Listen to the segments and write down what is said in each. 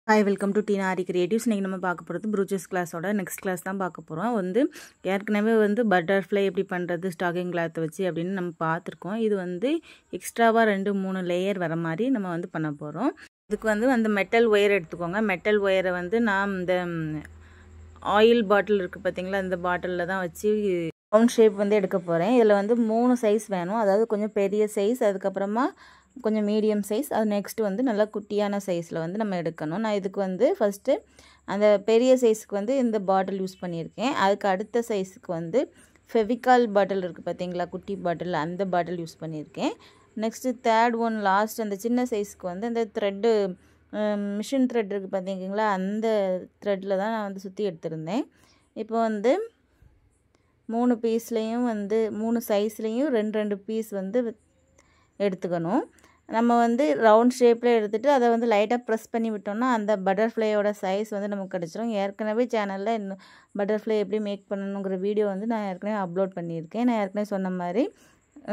Hi welcome to Teena Aari creatives. இன்றைக்கி நம்ம பார்க்க போகிறது ப்ரூச்சஸ் கிளாஸோட நெக்ஸ்ட் கிளாஸ் தான் பார்க்க போகிறோம். ஏற்கனவே பட்டர்ஃப்ளை எப்படி பண்ணுறது ஸ்டாக்கிங் கிளாத்தை வச்சு அப்படின்னு நம்ம பார்த்துருக்கோம். இது எக்ஸ்ட்ராவாக 2-3 லேயர் வர மாதிரி நம்ம பண்ண போகிறோம். இதுக்கு அந்த மெட்டல் ஒயர் எடுத்துக்கோங்க. மெட்டல் ஒயரை நான் இந்த ஆயில் பாட்டில் இருக்குது பார்த்தீங்களா, இந்த பாட்டிலில் தான் வச்சு ரவுண்ட் ஷேப் எடுக்க போகிறேன். இதில் 3 சைஸ் வேணும். அதாவது கொஞ்சம் பெரிய சைஸ், அதுக்கப்புறமா கொஞ்சம் மீடியம் சைஸ், அது நெக்ஸ்ட்டு நல்லா குட்டியான சைஸில் நம்ம எடுக்கணும். நான் இதுக்கு ஃபஸ்ட்டு அந்த பெரிய சைஸுக்கு இந்த பாட்டில் யூஸ் பண்ணியிருக்கேன். அதுக்கு அடுத்த சைஸுக்கு ஃபெவிகால் பாட்டில் இருக்குது பார்த்தீங்களா, குட்டி பாட்டில், அந்த பாட்டில் யூஸ் பண்ணியிருக்கேன். நெக்ஸ்ட்டு தேர்ட் ஒன் லாஸ்ட் அந்த சின்ன சைஸுக்கு அந்த த்ரெட்டு மிஷின் த்ரெட் இருக்குது பார்த்தீங்களா, அந்த த்ரெட்டில் தான் நான் சுற்றி எடுத்திருந்தேன். இப்போ 3 பீஸ்லேயும் 3 சைஸ்லேயும் 2 பீஸ் எடுத்துக்கணும். நம்ம ரவுண்ட் ஷேப்பில் எடுத்துகிட்டு அதை லைட்டாக ப்ரெஸ் பண்ணி விட்டோம்னா அந்த பட்டர்ஃப்ளையோட சைஸ் நமக்கு கிடச்சிரும். ஏற்கனவே சேனலில் இன்னும் பட்டர்ஃப்ளை எப்படி மேக் பண்ணணுங்கிற வீடியோ நான் ஏற்கனவே அப்லோட் பண்ணியிருக்கேன். நான் ஏற்கனவே சொன்ன மாதிரி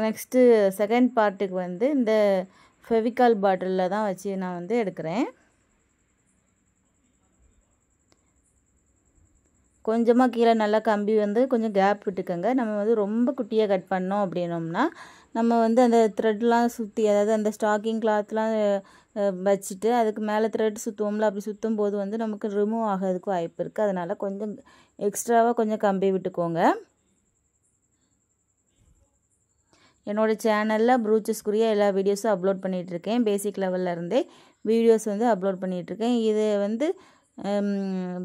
நெக்ஸ்ட்டு செகண்ட் பார்ட்டுக்கு இந்த ஃபெவிகால் பாட்டிலில் தான் வச்சு நான் எடுக்கிறேன். கொஞ்சமாக கீழே நல்லா கம்பி கொஞ்சம் கேப் விட்டுக்கோங்க. நம்ம ரொம்ப குட்டியாக கட் பண்ணோம் அப்படின்னோம்னா நம்ம அந்த த்ரெட்லாம் சுற்றி, அதாவது அந்த ஸ்டாக்கிங் கிளாத்லாம் வச்சுட்டு அதுக்கு மேலே த்ரெட் சுற்றுவோம்ல, அப்படி சுற்றும் போது நமக்கு ரிமூவ் ஆகிறதுக்கு வாய்ப்பு இருக்குது. அதனால் கொஞ்சம் எக்ஸ்ட்ராவாக கொஞ்சம் கம்பி விட்டுக்கோங்க. என்னோடய சேனலில் ப்ரூச்சஸ்க்குரிய எல்லா வீடியோஸும் அப்லோட் பண்ணிகிட்ருக்கேன். பேசிக் லெவல்லேருந்தே வீடியோஸ் அப்லோட் பண்ணிகிட்ருக்கேன். இது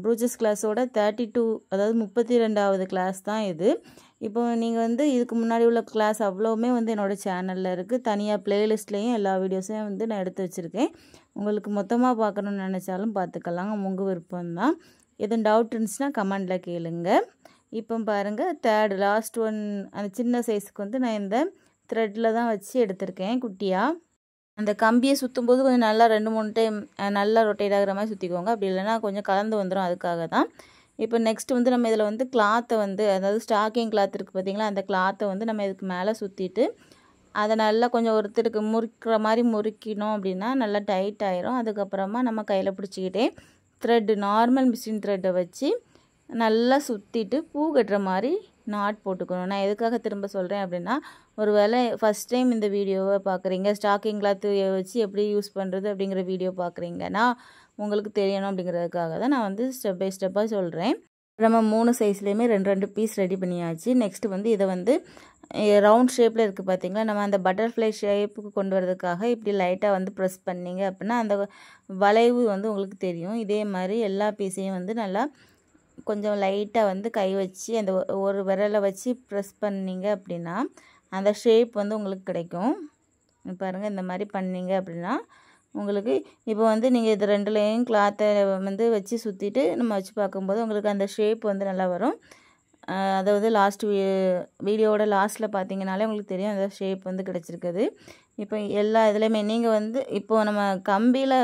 ப்ரூச்சஸ் கிளாஸோட 32, அதாவது 32வது கிளாஸ் தான் இது. இப்போ நீங்கள் இதுக்கு முன்னாடி உள்ள கிளாஸ் அவ்வளோவுமே என்னோடய சேனலில் இருக்குது. தனியாக ப்ளேலிஸ்ட்லேயும் எல்லா வீடியோஸையும் நான் எடுத்து வச்சுருக்கேன். உங்களுக்கு மொத்தமாக பார்க்கணுன்னு நினச்சாலும் பார்த்துக்கலாம், உங்கள் விருப்பம்தான். எதுவும் டவுட் இருந்துச்சுன்னா கமெண்டில் கேளுங்க. இப்போ பாருங்கள், தேர்ட் லாஸ்ட் ஒன் அந்த சின்ன சைஸுக்கு நான் இந்த த்ரெட்டில் தான் வச்சு எடுத்திருக்கேன் குட்டியாக. அந்த கம்பியை சுற்றும் போது கொஞ்சம் நல்லா 2-3 டைம் நல்லா ரொட்டேட் ஆகிற மாதிரி சுற்றிக்கோங்க. அப்படி இல்லைனா கொஞ்சம் கலந்து வந்துடும், அதுக்காக தான். இப்போ நெக்ஸ்ட் நம்ம இதில் கிளாத்தை அதாவது ஸ்டாக்கிங் கிளாத் இருக்குது பார்த்தீங்களா, அந்த கிளாத்தை நம்ம இதுக்கு மேலே சுற்றிட்டு அதை நல்லா கொஞ்சம் ஒருத்தருக்கு முறுக்கிற மாதிரி முறுக்கினோம் அப்படின்னா நல்லா டைட் ஆயிரும். அதுக்கப்புறமா நம்ம கையில் பிடிச்சிக்கிட்டே த்ரெட்டு, நார்மல் மிஷின் த்ரெட்டை வச்சு நல்லா சுற்றிட்டு பூ கட்டுற மாதிரி நாட் போட்டுக்கணும். நான் எதுக்காக திரும்ப சொல்கிறேன் அப்படின்னா, ஒரு வேளை ஃபஸ்ட் டைம் இந்த வீடியோவை பார்க்குறீங்க, ஸ்டாக்கிங் கிளாத்து வச்சு எப்படி யூஸ் பண்ணுறது அப்படிங்கிற வீடியோ பார்க்குறீங்கன்னா உங்களுக்கு தெரியணும் அப்படிங்கிறதுக்காக தான் நான் ஸ்டெப் பை ஸ்டெப்பாக சொல்கிறேன். நம்ம 3 சைஸ்லேயுமே 2 பீஸ் ரெடி பண்ணியாச்சு. நெக்ஸ்ட்டு இதை ரவுண்ட் ஷேப்பில் இருக்குது பார்த்தீங்களா, நம்ம அந்த பட்டர்ஃப்ளை ஷேப்புக்கு கொண்டு வரதுக்காக இப்படி லைட்டாக ப்ரெஸ் பண்ணிங்க அப்படின்னா அந்த வளைவு உங்களுக்கு தெரியும். இதே மாதிரி எல்லா பீஸையும் நல்லா கொஞ்சம் லைட்டாக கை வச்சு அந்த ஒரு விரலை வச்சு ப்ரெஸ் பண்ணிங்க அப்படின்னா அந்த ஷேப் உங்களுக்கு கிடைக்கும். பாருங்கள், இந்த மாதிரி பண்ணிங்க அப்படின்னா உங்களுக்கு இப்போ நீங்கள் இது 2லேயும் கிளாத்தை வச்சு சுற்றிட்டு நம்ம வச்சு பார்க்கும்போது உங்களுக்கு அந்த ஷேப் நல்லா வரும். அதாவது லாஸ்ட் வீடியோவோட லாஸ்ட்டில் பார்த்தீங்கனாலே உங்களுக்கு தெரியும் அந்த ஷேப் கிடச்சிருக்குது. இப்போ எல்லா இதுலேயுமே நீங்கள் இப்போது நம்ம கம்பியில்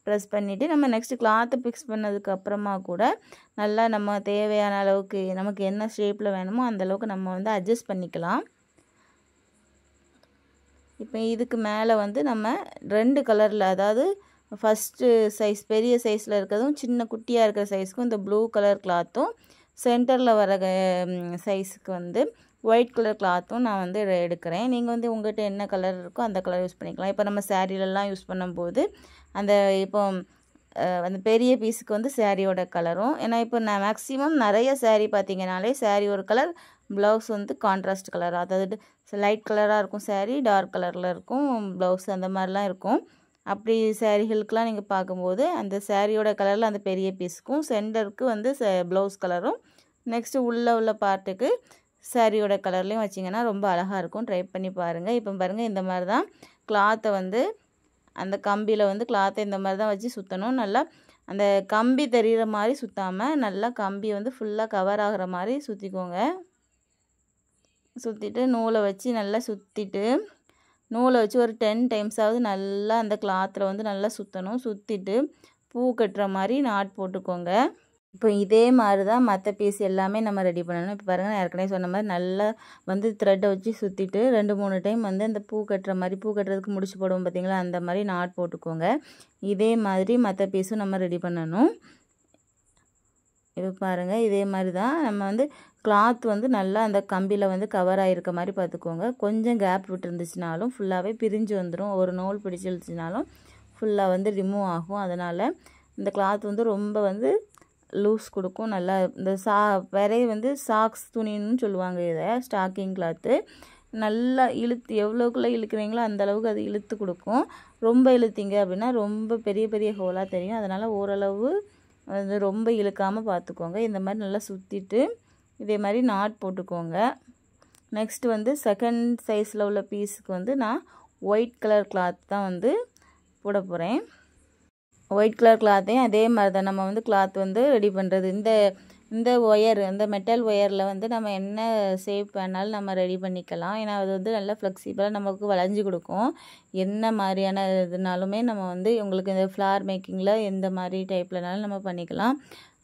ப்ரெஸ் பண்ணிவிட்டு நம்ம நெக்ஸ்ட்டு கிளாத்தை ஃபிக்ஸ் பண்ணதுக்கப்புறமா கூட நல்லா நம்ம தேவையான அளவுக்கு நமக்கு என்ன ஷேப்பில் வேணுமோ அந்தளவுக்கு நம்ம அட்ஜஸ்ட் பண்ணிக்கலாம். இப்போ இதுக்கு மேலே நம்ம 2 கலரில், அதாவது ஃபஸ்ட்டு சைஸ் பெரிய சைஸில் இருக்கிறதும் சின்ன குட்டியாக இருக்கிற சைஸுக்கும் இந்த ப்ளூ கலர் கிளாத்தும், சென்டரில் வர சைஸுக்கு ஒயிட் கலர் கிளாத்தும் நான் எடுக்கிறேன். நீங்கள் உங்கள்கிட்ட என்ன கலர் இருக்கோ அந்த கலர் யூஸ் பண்ணிக்கலாம். இப்போ நம்ம சாரீலெலாம் யூஸ் பண்ணும்போது இப்போ அந்த பெரிய பீஸுக்கு சாரியோட கலரும், ஏன்னா இப்போ நான் மேக்ஸிமம் நிறைய சாரீ பார்த்தீங்கனாலே சாரீ ஒரு கலர், ப்ளவுஸ் கான்ட்ராஸ்ட் கலர், அதாவது லைட் கலராக இருக்கும் சாரீ, டார்க் கலரில் இருக்கும் ப்ளவுஸ், அந்த மாதிரிலாம் இருக்கும். அப்படி சாரீகளுக்கெலாம் நீங்கள் பார்க்கும்போது அந்த சாரியோட கலரில் அந்த பெரிய பீஸுக்கும் சென்டருக்கு ப்ளவுஸ் கலரும், நெக்ஸ்ட்டு உள்ள பார்ட்டுக்கு சாரியோட கலர்லேயும் வச்சிங்கன்னா ரொம்ப அழகாக இருக்கும். ட்ரை பண்ணி பாருங்கள். இப்போ பாருங்கள், இந்த மாதிரி தான் கிளாத்தை அந்த கம்பியில் கிளாத்தை இந்த மாதிரி தான் வச்சு சுற்றணும். நல்லா அந்த கம்பி தெரிகிற மாதிரி சுற்றாமல் நல்லா கம்பி ஃபுல்லாக கவர் ஆகிற மாதிரி சுற்றிக்கோங்க. சுற்றிட்டு நூலை வச்சு நல்லா சுற்றிட்டு நூலை வச்சு ஒரு 10 டைம்ஸாவது நல்லா அந்த கிளாத்தில் நல்லா சுற்றணும். சுற்றிட்டு பூ கட்டுற மாதிரி நாட் போட்டுக்கோங்க. இப்போ இதே மாதிரி தான் மற்ற பீஸ் எல்லாமே நம்ம ரெடி பண்ணணும். இப்போ பாருங்கள், நான் ஏற்கனவே சொன்ன மாதிரி நல்லா வந்து த்ரெட்டை வச்சு சுற்றிட்டு 2-3 டைம் வந்து அந்த பூ கட்டுற மாதிரி, பூ கட்டுறதுக்கு முடிச்சு போடுவோம் பார்த்தீங்களா, அந்த மாதிரி நாட் போட்டுக்கோங்க. இதே மாதிரி மற்ற பீஸும் நம்ம ரெடி பண்ணணும். இப்போ பாருங்கள், இதே மாதிரி தான் நம்ம வந்து கிளாத் வந்து நல்லா அந்த கம்பியில் வந்து கவர் ஆகிருக்க மாதிரி பார்த்துக்கோங்க. கொஞ்சம் கேப் விட்டுருந்துச்சுனாலும் ஃபுல்லாகவே பிரிஞ்சு வந்துடும். ஒரு நூல் பிடிச்சிருச்சுனாலும் ஃபுல்லாக வந்து ரிமூவ் ஆகும். அதனால் இந்த கிளாத் வந்து ரொம்ப வந்து லூஸ் கொடுக்கும். நல்லா இந்த வேறே வந்து சாக்ஸ் துணின்னு சொல்லுவாங்க. இதை ஸ்டாக்கிங் கிளாத்து நல்லா இழுத்து எவ்வளோக்குள்ளே இழுக்கிறீங்களோ அந்தளவுக்கு அது இழுத்து கொடுக்கும். ரொம்ப இழுத்தீங்க அப்படின்னா ரொம்ப பெரிய பெரிய ஹோலாக தெரியும். அதனால் ஓரளவு அது ரொம்ப இழுக்காமல் பார்த்துக்கோங்க. இந்த மாதிரி நல்லா சுற்றிட்டு இதே மாதிரி நாட் போட்டுக்கோங்க. நெக்ஸ்ட்டு வந்து செகண்ட் சைஸில் உள்ள பீஸுக்கு வந்து நான் ஒயிட் கலர் கிளாத் தான் வந்து போட போகிறேன். ஒயிட் கலர் கிளாத்தையும் அதே மாதிரி தான் நம்ம வந்து கிளாத் வந்து ரெடி பண்ணுறது. இந்த ஒயர், இந்த மெட்டல் ஒயரில் வந்து நம்ம என்ன ஷேப் வேணாலும் நம்ம ரெடி பண்ணிக்கலாம். ஏன்னா அது வந்து நல்லா ஃப்ளெக்சிபிளாக நமக்கு வளைஞ்சி கொடுக்கும். என்ன மாதிரியான இதுனாலுமே நம்ம வந்து உங்களுக்கு இந்த ஃப்ளார் மேக்கிங்கில் எந்த மாதிரி டைப்லனாலும் நம்ம பண்ணிக்கலாம்.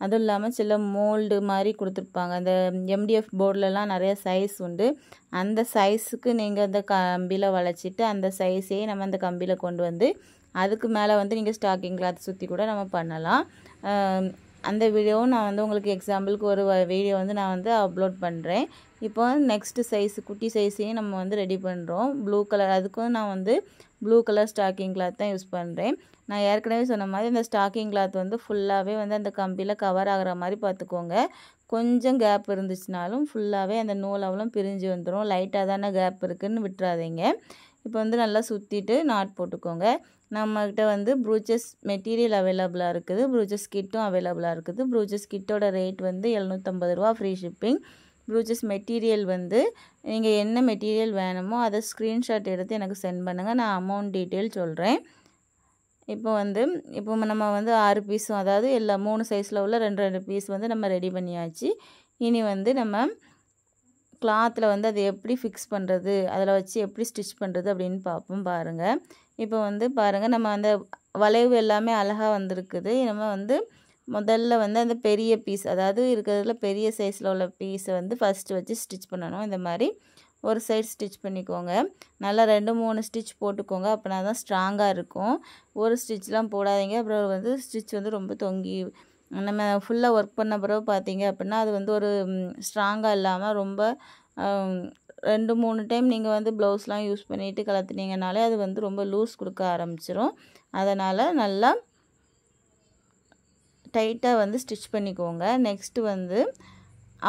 அதுவும் இல்லாமல் சில மோல்டு மாதிரி கொடுத்துருப்பாங்க. அந்த MDF போர்டிலலாம் நிறைய சைஸ் உண்டு. அந்த சைஸுக்கு நீங்கள் அந்த கம்பியில் வளைச்சிட்டு அந்த சைஸே நம்ம அந்த கம்பியில் கொண்டு வந்து அதுக்கு மேலே வந்து நீங்கள் ஸ்டாக்கிங் கிளாத் சுற்றி கூட நம்ம பண்ணலாம். அந்த வீடியோவும் நான் வந்து உங்களுக்கு எக்ஸாம்பிளுக்கு ஒரு வீடியோ வந்து நான் வந்து அப்லோட் பண்ணுறேன். இப்போ நெக்ஸ்ட்டு சைஸு குட்டி சைஸையும் நம்ம வந்து ரெடி பண்ணுறோம். ப்ளூ கலர், அதுக்கும் நான் வந்து ப்ளூ கலர் ஸ்டாக்கிங் கிளாத் தான் யூஸ் பண்ணுறேன். நான் ஏற்கனவே சொன்ன மாதிரி இந்த ஸ்டாக்கிங் கிளாத் வந்து ஃபுல்லாகவே வந்து அந்த கம்பியில் கவர் ஆகிற மாதிரி பார்த்துக்கோங்க. கொஞ்சம் கேப் இருந்துச்சுனாலும் ஃபுல்லாகவே அந்த நூலவளும் பிரிஞ்சு வந்துடும். லைட்டாக தானே கேப் இருக்குதுன்னு விட்டுறாதீங்க. இப்போ வந்து நல்லா சுற்றிட்டு நாட் போட்டுக்கோங்க. நம்மக்கிட்ட வந்து ப்ரூச்சஸ் மெட்டீரியல் அவைலபிளாக இருக்குது. ப்ரூச்சஸ் கிட்டும் அவைலபிளாக இருக்குது. ப்ரூச்சஸ் கிட்டோட ரேட் வந்து 750 ரூபா, ஃப்ரீ ஷிப்பிங். ப்ரூச்சஸ் மெட்டீரியல் வந்து நீங்கள் என்ன மெட்டீரியல் வேணுமோ அதை ஸ்க்ரீன்ஷாட் எடுத்து எனக்கு சென்ட் பண்ணுங்கள். நான் அமௌண்ட் டீட்டெயில் சொல்கிறேன். இப்போ நம்ம வந்து 6 பீஸும், அதாவது எல்லா 3 சைஸில் உள்ள 2 பீஸ் வந்து நம்ம ரெடி பண்ணியாச்சு. இனி வந்து நம்ம கிளாத்தில் வந்து அதை எப்படி ஃபிக்ஸ் பண்ணுறது, அதில் வச்சு எப்படி ஸ்டிச் பண்ணுறது அப்படின்னு பார்ப்போம். பாருங்கள், இப்போ வந்து பாருங்கள், நம்ம அந்த வளைவு எல்லாமே அழகாக வந்திருக்குது. நம்ம வந்து முதல்ல வந்து அந்த பெரிய பீஸ், அதாவது இருக்கிறதுல பெரிய சைஸில் உள்ள பீஸை வந்து ஃபஸ்ட்டு வச்சு ஸ்டிச் பண்ணணும். இந்த மாதிரி ஒரு சைடு ஸ்டிச் பண்ணிக்கோங்க. நல்லா 2-3 ஸ்டிச் போட்டுக்கோங்க. அப்படின்னா தான் ஸ்ட்ராங்காக இருக்கும். ஒரு ஸ்டிச்லாம் போடாதீங்க. அப்புறம் வந்து ஸ்டிச் வந்து ரொம்ப தொங்கி நம்ம ஃபுல்லாக ஒர்க் பண்ண பிறகு பார்த்தீங்க அப்படின்னா அது வந்து ஒரு ஸ்ட்ராங்காக இல்லாமல் ரொம்ப 2-3 டைம் நீங்கள் வந்து ப்ளவுஸ்லாம் யூஸ் பண்ணிவிட்டு கலத்துனீங்கனாலே அது வந்து ரொம்ப லூஸ் கொடுக்க ஆரம்பிச்சிரும். அதனால் நல்லா டைட்டாக வந்து ஸ்டிச் பண்ணிக்கோங்க. நெக்ஸ்ட்டு வந்து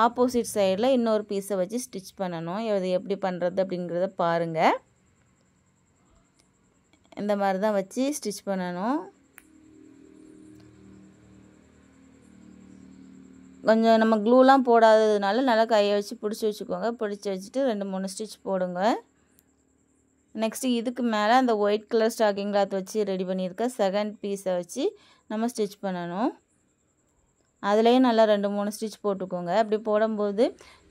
ஆப்போசிட் சைடில் இன்னொரு பீஸை வச்சு ஸ்டிச் பண்ணணும். அது எப்படி பண்ணுறது அப்படிங்கிறத பாருங்கள். இந்த மாதிரி தான் வச்சு ஸ்டிச் பண்ணணும். கொஞ்சம் நம்ம க்ளூலாம் போடாததுனால நல்லா கையை வச்சு பிடிச்சி வச்சுக்கோங்க. பிடிச்சி வச்சுட்டு 2-3 ஸ்டிச் போடுங்க. நெக்ஸ்ட்டு இதுக்கு மேலே அந்த ஒயிட் கலர் ஸ்டாக்கிங் கிளாத் வச்சு ரெடி பண்ணியிருக்க செகண்ட் பீஸை வச்சு நம்ம ஸ்டிச் பண்ணணும். அதுலேயும் நல்லா 2-3 ஸ்டிச் போட்டுக்கோங்க. அப்படி போடும்போது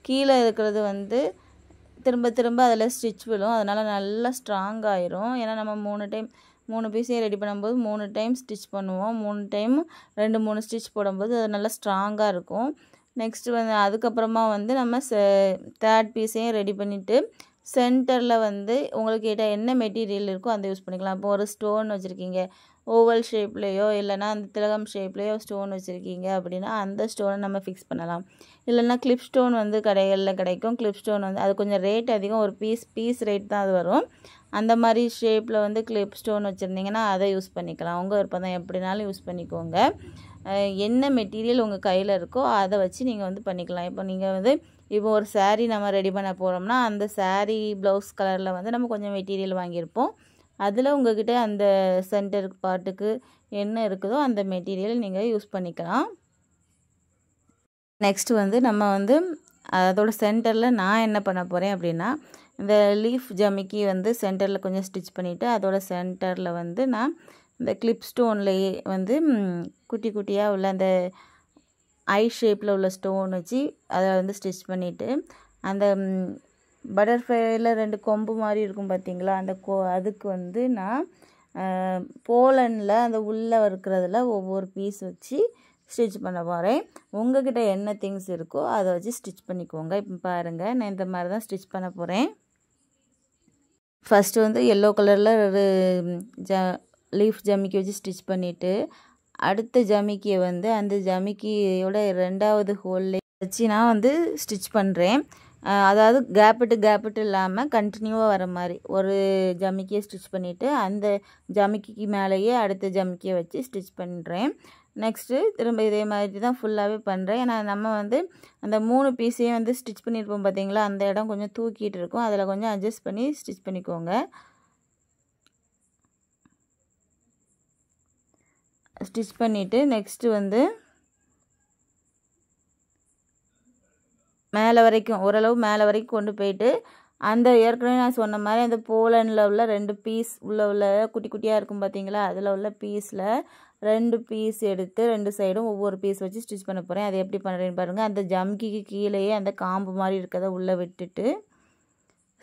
கீழே இருக்கிறது வந்து திரும்ப திரும்ப அதில் ஸ்டிச் விழும். அதனால் நல்லா ஸ்ட்ராங் ஆயிரும். ஏன்னா நம்ம 3 பீஸையும் ரெடி பண்ணும்போது 3 டைம் ஸ்டிச் பண்ணுவோம். 3 டைம் 2-3 ஸ்டிச் போடும்போது அது நல்லா ஸ்ட்ராங்காக இருக்கும். நெக்ஸ்ட்டு வந்து அதுக்கப்புறமா வந்து நம்ம தேர்ட் பீஸையும் ரெடி பண்ணிவிட்டு சென்டரில் வந்து உங்களுக்கு கிட்ட என்ன மெட்டீரியல் இருக்கோ அதை யூஸ் பண்ணிக்கலாம். இப்போ ஒரு ஸ்டோன் வச்சுருக்கீங்க, ஓவல் ஷேப்லேயோ இல்லைனா அந்த திலகம் ஷேப்லேயோ ஸ்டோன் வச்சுருக்கீங்க அப்படின்னா அந்த ஸ்டோனை நம்ம ஃபிக்ஸ் பண்ணலாம். இல்லைன்னா கிளிப் ஸ்டோன் வந்து கடைகளில் கிடைக்கும். கிளிப் ஸ்டோன் வந்து அது கொஞ்சம் ரேட் அதிகம், ஒரு பீஸ் ரேட் தான் அது வரும். அந்த மாதிரி ஷேப்பில் வந்து கிளிப் ஸ்டோன் வச்சுருந்தீங்கன்னா அதை யூஸ் பண்ணிக்கலாம். உங்கள் விருப்பம் தான், எப்படினாலும் யூஸ் பண்ணிக்கோங்க. என்ன மெட்டீரியல் உங்கள் கையில் இருக்கோ அதை வச்சு நீங்கள் வந்து பண்ணிக்கலாம். இப்போ ஒரு saree நம்ம ரெடி பண்ண போகிறோம்னா அந்த saree ப்ளவுஸ் கலரில் வந்து நம்ம கொஞ்சம் மெட்டீரியல் வாங்கியிருப்போம். அதில் உங்கள்கிட்ட அந்த சென்டர் பார்ட்டுக்கு என்ன இருக்குதோ அந்த மெட்டீரியல் நீங்கள் யூஸ் பண்ணிக்கலாம். நெக்ஸ்ட்டு வந்து நம்ம வந்து அதோட சென்டரில் நான் என்ன பண்ண போகிறேன் அப்படின்னா, இந்த லீஃப் ஜமிக்கி வந்து சென்டரில் கொஞ்சம் ஸ்டிச் பண்ணிவிட்டு அதோட சென்டரில் வந்து நான் இந்த கிளிப் ஸ்டோன்லேயே வந்து குட்டி குட்டியாக உள்ள அந்த ஐ ஷேப்பில் உள்ள ஸ்டோன் வச்சு அதை வந்து ஸ்டிச் பண்ணிவிட்டு அந்த பட்டர்ஃப்ளைல 2 கொம்பு மாதிரி இருக்கும் பார்த்தீங்களா, அந்த அதுக்கு வந்து நான் போலனில் அந்த உள்ளே இருக்கிறதுல ஒவ்வொரு பீஸ் வச்சு ஸ்டிச் பண்ண போகிறேன். உங்கள்கிட்ட என்ன திங்ஸ் இருக்கோ அதை வச்சு ஸ்டிச் பண்ணிக்கோங்க. இப்போ பாருங்கள், நான் இந்த மாதிரி தான் ஸ்டிச் பண்ண போகிறேன். ஃபஸ்ட்டு வந்து எல்லோ கலரில் ஒரு லீஃப் ஜமிக்கி வச்சு ஸ்டிச் பண்ணிவிட்டு, அடுத்த ஜமிக்கியை வந்து அந்த ஜமிக்கியோட 2வது ஹோல்லே வச்சு நான் வந்து ஸ்டிச் பண்ணுறேன். அதாவது கேப்பிட்டு இல்லாமல் கண்டினியூவாக வர மாதிரி ஒரு ஜமிக்கியை ஸ்டிச் பண்ணிவிட்டு அந்த ஜமிக்கிக்கு மேலேயே அடுத்த ஜமிக்கியை வச்சு ஸ்டிச் பண்ணுறேன். நெக்ஸ்ட்டு திரும்ப இதே மாதிரி தான் ஃபுல்லாகவே பண்ணுறேன். ஏன்னா நம்ம வந்து அந்த 3 பீஸையும் வந்து ஸ்டிச் பண்ணியிருப்போம் பார்த்தீங்களா, அந்த இடம் கொஞ்சம் தூக்கிட்டு இருக்கும். அதில் கொஞ்சம் அட்ஜஸ்ட் பண்ணி ஸ்டிச் பண்ணிக்கோங்க. ஸ்டிச் பண்ணிவிட்டு நெக்ஸ்ட்டு வந்து மேலே வரைக்கும் ஓரளவு மேலே வரைக்கும் கொண்டு போயிட்டு அந்த ஏற்கனவே நான் சொன்ன மாதிரி அந்த போலனில் உள்ள 2 பீஸ் உள்ள குட்டி குட்டியாக இருக்கும் பார்த்தீங்களா, அதில் உள்ள பீஸில் 2 பீஸ் எடுத்து 2 சைடும் ஒவ்வொரு பீஸ் வச்சு ஸ்டிச் பண்ண போகிறேன். அது எப்படி பண்ணுறேன்னு பாருங்கள். அந்த ஜம்கிக்கு கீழேயே அந்த காம்பு மாதிரி இருக்கிறத உள்ளே விட்டுட்டு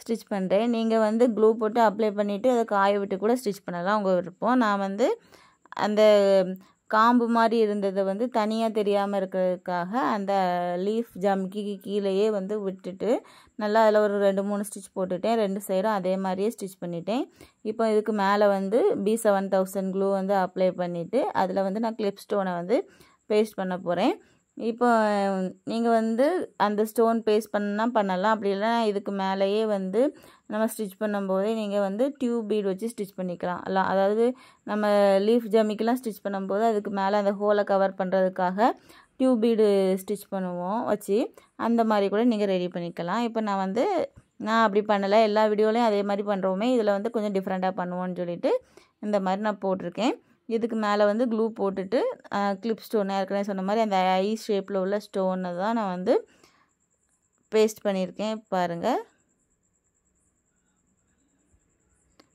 ஸ்டிச் பண்ணுறேன். நீங்கள் வந்து க்ளூ போட்டு அப்ளை பண்ணிவிட்டு அதை காய விட்டு கூட ஸ்டிச் பண்ணலாம், உங்கள் விருப்பம். நான் வந்து அந்த காம்பு மாதிரி இருந்ததை வந்து தனியாக தெரியாமல் இருக்கிறதுக்காக அந்த லீஃப் ஜம்கிக்கு கீழேயே வந்து விட்டுட்டு நல்லா அதில் ஒரு 2-3 ஸ்டிச் போட்டுட்டேன். 2 சைடும் அதே மாதிரியே ஸ்டிச் பண்ணிட்டேன். இப்போ இதுக்கு மேலே வந்து B7000 க்ளூ வந்து அப்ளை பண்ணிவிட்டு அதில் வந்து நான் கிளிப் ஸ்டோனை வந்து பேஸ்ட் பண்ண போகிறேன். இப்போ நீங்கள் வந்து அந்த ஸ்டோன் பேஸ்ட் பண்ணலாம். அப்படி இல்லைனா இதுக்கு மேலேயே வந்து நம்ம ஸ்டிச் பண்ணும்போதே நீங்கள் வந்து டியூப் பீட் வச்சு ஸ்டிச் பண்ணிக்கலாம். அதாவது நம்ம லீஃப் ஜமிக்கெலாம் ஸ்டிச் பண்ணும்போது அதுக்கு மேலே அந்த ஹோலை கவர் பண்ணுறதுக்காக டியூப் பீடு ஸ்டிச் பண்ணுவோம் வச்சு, அந்த மாதிரி கூட நீங்கள் ரெடி பண்ணிக்கலாம். இப்போ நான் அப்படி பண்ணலை, எல்லா வீடியோலையும் அதே மாதிரி பண்ணுறோமே, இதில் வந்து கொஞ்சம் டிஃப்ரெண்ட்டாக பண்ணுவோன்னு சொல்லிட்டு இந்த மாதிரி நான் போட்டிருக்கேன். இதுக்கு மேலே வந்து க்ளூ போட்டுட்டு கிளிப் ஸ்டோன் ஏற்கனவே சொன்ன மாதிரி அந்த ஐ ஷேப்பில் உள்ள ஸ்டோனை தான் நான் வந்து பேஸ்ட் பண்ணியிருக்கேன். பாருங்கள்,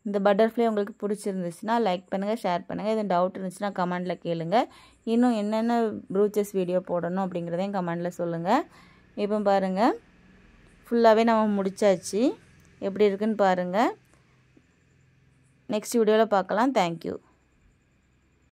இந்த பட்டர்ஃப்ளை உங்களுக்கு பிடிச்சிருந்துச்சுன்னா லைக் பண்ணுங்கள், ஷேர் பண்ணுங்கள். எதுவும் டவுட் இருந்துச்சுன்னா கமெண்டில் கேளுங்க. இன்னும் என்னென்ன ப்ரூச்சஸ் வீடியோ போடணும் அப்படிங்கிறதையும் கமெண்டில் சொல்லுங்கள். இப்போ பாருங்கள், ஃபுல்லாகவே நம்ம முடிச்சாச்சு. எப்படி இருக்குன்னு பாருங்கள். நெக்ஸ்ட் வீடியோவில் பார்க்கலாம். தேங்க்யூ.